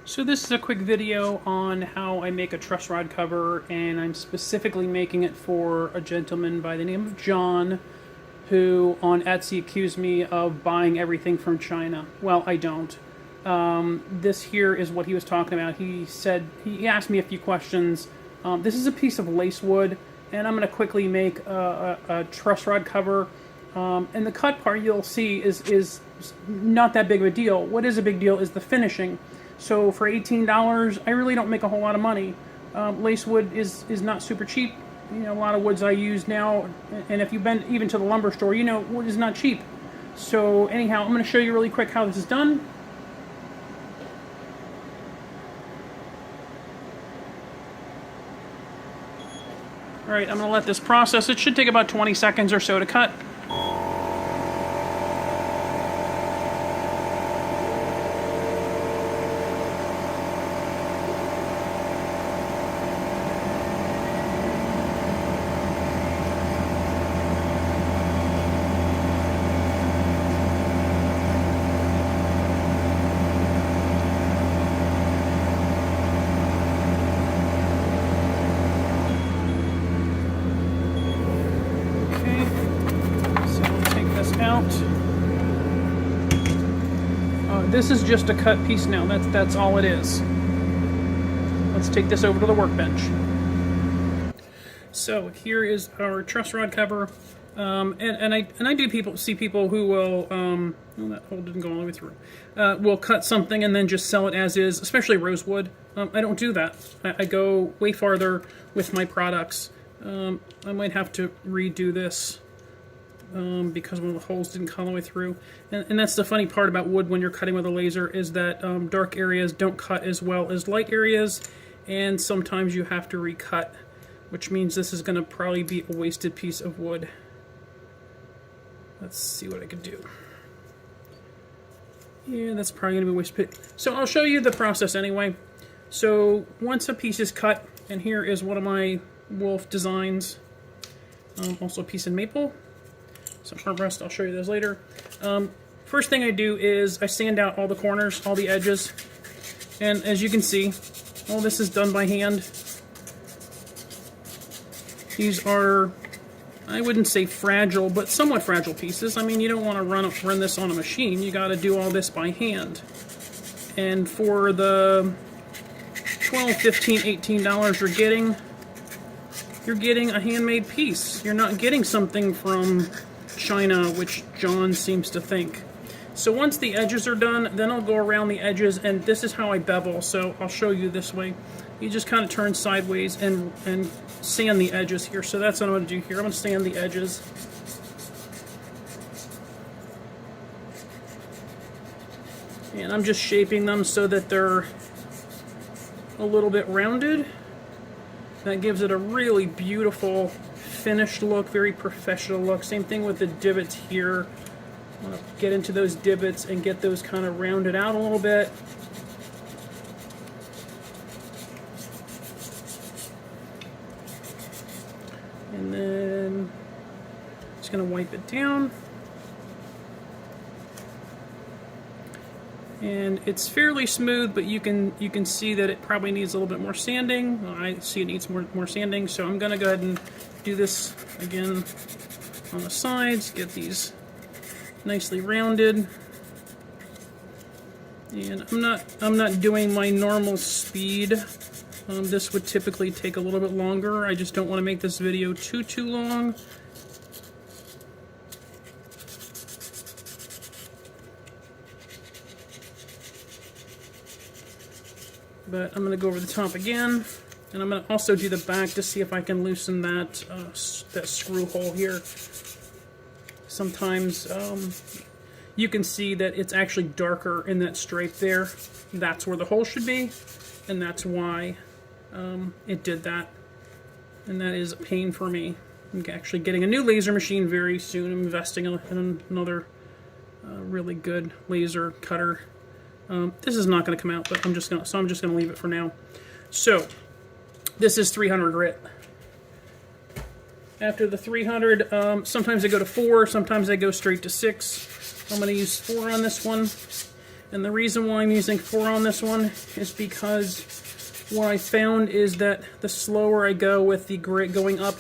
So this is a quick video on how I make a truss rod cover, and I'm specifically making it for a gentleman by the name of John, who on Etsy accused me of buying everything from China. Well, I don't. This here is what he was talking about. He asked me a few questions. This is a piece of lace wood, and I'm going to quickly make a truss rod cover. And the cut part you'll see is not that big of a deal. What is a big deal is the finishing. So for $18, I really don't make a whole lot of money. Lace wood is not super cheap. You know, a lot of woods I use now, and if you've been even to the lumber store, you know wood is not cheap. So anyhow, I'm going to show you really quick how this is done. All right, I'm going to let this process. It should take about 20 seconds or so to cut. Out. This is just a cut piece now. That's all it is. Let's take this over to the workbench. So here is our truss rod cover, and I do see people who will well, that hole didn't go all the way through. Will cut something and then just sell it as is, especially rosewood. I don't do that. I go way farther with my products. I might have to redo this. Because one of the holes didn't cut all the way through. And that's the funny part about wood when you're cutting with a laser, is that dark areas don't cut as well as light areas, and sometimes you have to recut, which means this is going to probably be a wasted piece of wood. Let's see what I can do. Yeah, that's probably going to be a wasted. So I'll show you the process anyway. So once a piece is cut, and here is one of my wolf designs, also a piece in maple. Some armrests, I'll show you those later. First thing I do is I sand out all the corners, all the edges. And as you can see, all this is done by hand. These are, I wouldn't say fragile, but somewhat fragile pieces. I mean, you don't want to run this on a machine. You got to do all this by hand. And for the $12, $15, $18 you're getting a handmade piece. You're not getting something from China, which John seems to think. So once the edges are done, then I'll go around the edges, and this is how I bevel. So I'll show you this way. You just kind of turn sideways and sand the edges here. So that's what I'm going to do here. I'm going to sand the edges. And I'm just shaping them so that they're a little bit rounded. That gives it a really beautiful finished look, very professional look. Same thing with the divots here. I want to get into those divots and get those kind of rounded out a little bit. And then just going to wipe it down. And it's fairly smooth, but you can see that it probably needs a little bit more sanding. I see it needs more sanding, so I'm going to go ahead and do this again on the sides. Get these nicely rounded. And I'm not doing my normal speed. This would typically take a little bit longer. I just don't want to make this video too long. But I'm going to go over the top again, and I'm going to also do the back to see if I can loosen that that screw hole here. Sometimes you can see that it's actually darker in that stripe there. That's where the hole should be, and that's why it did that. And that is a pain for me. I'm actually getting a new laser machine very soon. I'm investing in another really good laser cutter. This is not going to come out, but I'm just going to leave it for now. So this is 300 grit. After the 300, sometimes I go to 4, sometimes I go straight to 6. I'm going to use 4 on this one. And the reason why I'm using 4 on this one is because what I found is that the slower I go with the grit going up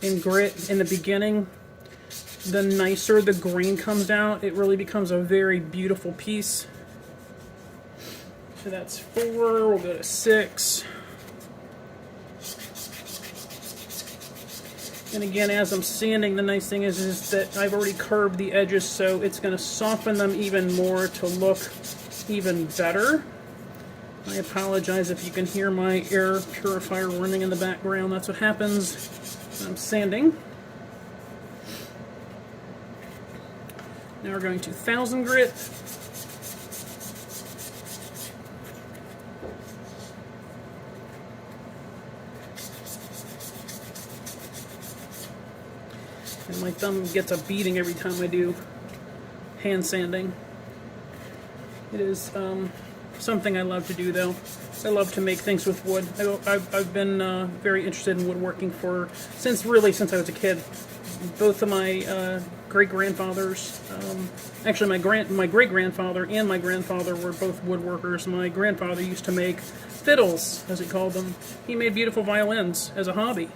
in grit in the beginning, the nicer the grain comes out. It really becomes a very beautiful piece. So that's 4, we'll go to 6. And again, as I'm sanding, the nice thing is that I've already curved the edges, so it's going to soften them even more to look even better. I apologize if you can hear my air purifier running in the background. That's what happens when I'm sanding. Now we're going to 1000 grit. And my thumb gets a beating every time I do hand sanding. It is something I love to do, though. I love to make things with wood. I've been very interested in woodworking since I was a kid. Both of my great-grandfathers, actually my great-grandfather and my grandfather were both woodworkers. My grandfather used to make fiddles, as he called them. He made beautiful violins as a hobby.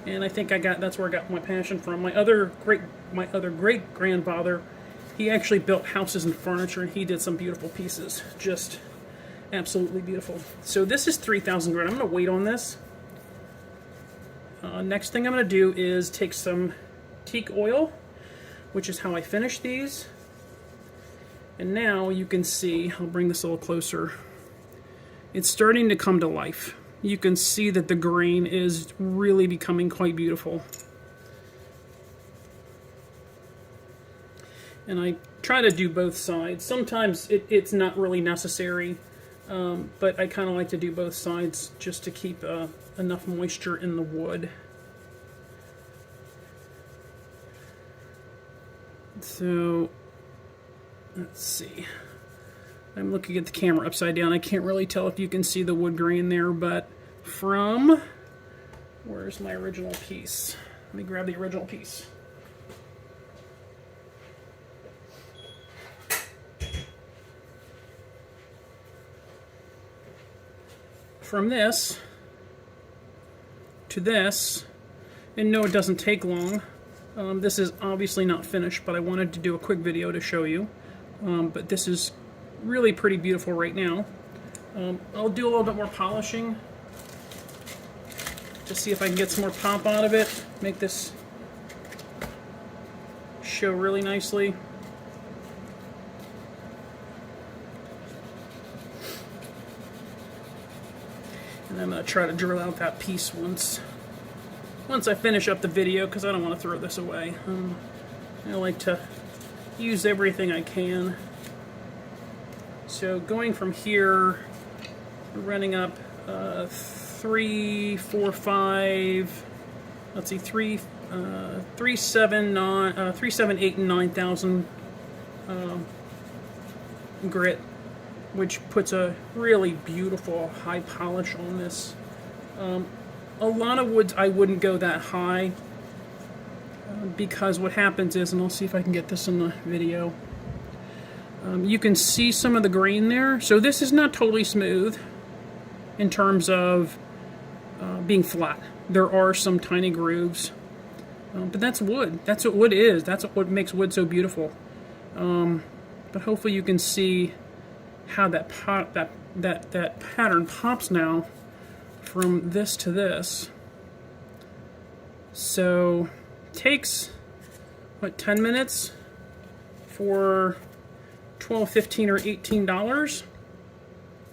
And I think that's where I got my passion from. My other great-grandfather, he actually built houses and furniture, and he did some beautiful pieces. Just absolutely beautiful. So this is 3000 grit. I'm going to wait on this. Next thing I'm going to do is take some teak oil, which is how I finish these. And now you can see, I'll bring this a little closer, it's starting to come to life. You can see that the grain is really becoming quite beautiful. And I try to do both sides. Sometimes it's not really necessary, but I kind of like to do both sides just to keep enough moisture in the wood. So, let's see. I'm looking at the camera upside down. I can't really tell if you can see the wood grain there, but where's my original piece? Let me grab the original piece. From this to this, and no, it doesn't take long. This is obviously not finished, but I wanted to do a quick video to show you. But this is really pretty beautiful right now. I'll do a little bit more polishing to see if I can get some more pop out of it, make this show really nicely. And I'm going to try to drill out that piece once I finish up the video, because I don't want to throw this away. I like to use everything I can. So going from here, we're running up 3, 4, 5. Let's see, 3, 7, 8, and 9,000 grit, which puts a really beautiful high polish on this. A lot of woods I wouldn't go that high, because what happens is, and I'll see if I can get this in the video, you can see some of the grain there. So this is not totally smooth in terms of being flat. There are some tiny grooves, but that's wood. That's what wood is. That's what makes wood so beautiful. But hopefully you can see how that pattern pops now from this to this. So it takes, what, 10 minutes for $12, $15, or $18.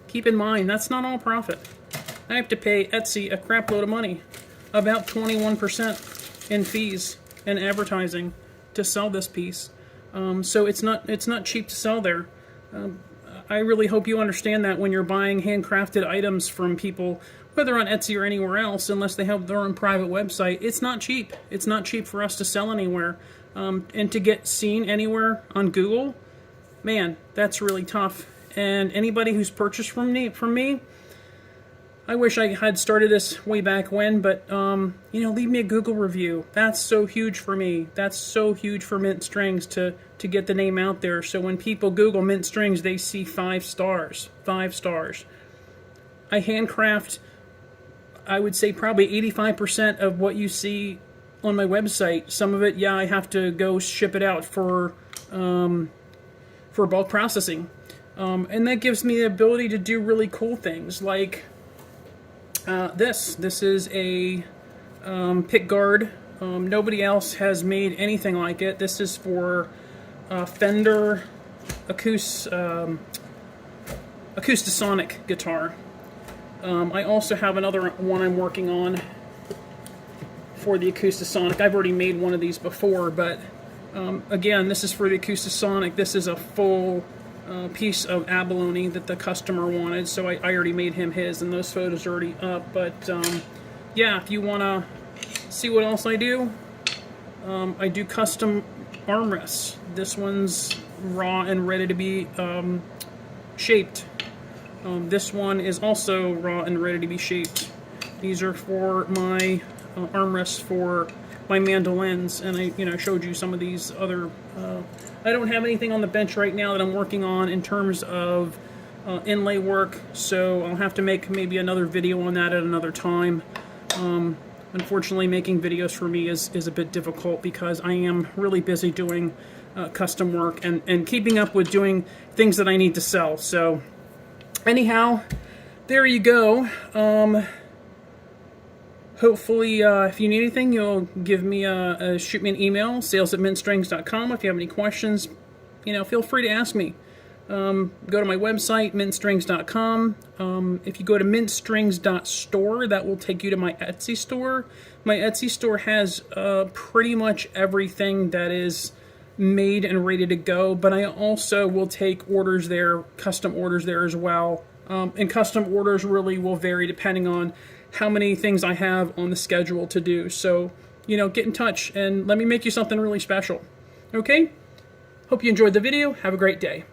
Keep in mind, that's not all profit. I have to pay Etsy a crap load of money, about 21% in fees and advertising to sell this piece. So it's not cheap to sell there. I really hope you understand that when you're buying handcrafted items from people, whether on Etsy or anywhere else, unless they have their own private website, it's not cheap. It's not cheap for us to sell anywhere. And to get seen anywhere on Google, man, that's really tough. And anybody who's purchased from me, I wish I had started this way back when, but, you know, leave me a Google review. That's so huge for me. That's so huge for Mint Strings to get the name out there. So when people Google Mint Strings, they see 5 stars. 5 stars. I handcraft, I would say probably 85% of what you see on my website. Some of it, yeah, I have to go ship it out for bulk processing. And that gives me the ability to do really cool things like this. This is a pickguard. Nobody else has made anything like it. This is for Fender Acoustasonic guitar. I also have another one I'm working on for the Acoustasonic. I've already made one of these before, but again, this is for the Acoustasonic. This is a full piece of abalone that the customer wanted, so I already made him his, and those photos are already up. But yeah, if you want to see what else I do custom armrests. This one's raw and ready to be shaped. This one is also raw and ready to be shaped. These are for my armrests for my mandolins, and I showed you some of these other. I don't have anything on the bench right now that I'm working on in terms of inlay work, so I'll have to make maybe another video on that at another time. Unfortunately, making videos for me is a bit difficult because I am really busy doing custom work and keeping up with doing things that I need to sell. So anyhow, there you go. Hopefully, if you need anything, you'll give me shoot me an email, sales@mintstrings.com. If you have any questions, feel free to ask me. Go to my website, mintstrings.com. If you go to mintstrings.store, that will take you to my Etsy store. My Etsy store has pretty much everything that is made and ready to go, but I also will take orders there, custom orders there as well. And custom orders really will vary depending on how many things I have on the schedule to do. So, get in touch and let me make you something really special. Okay? Hope you enjoyed the video. Have a great day.